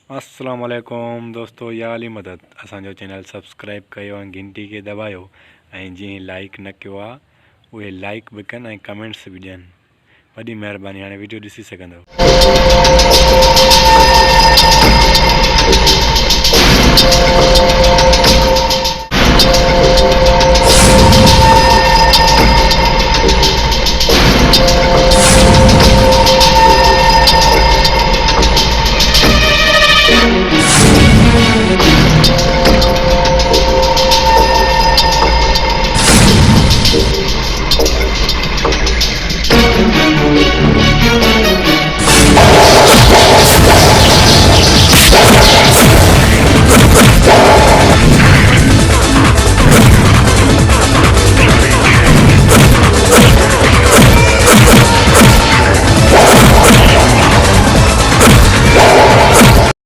अस्सलाम वालेकुम दोस्तों, या अली मदद असांजो चैनल सब्सक्राइब कयो ऐं घंटी खे दबायो ऐं जीअं लाइक न कयो आहे उहे लाइक बि कनि ऐं कमेंट्स बि ॾियनि। वॾी महिरबानी। हाणे वीडियो ॾिसी सघंदव।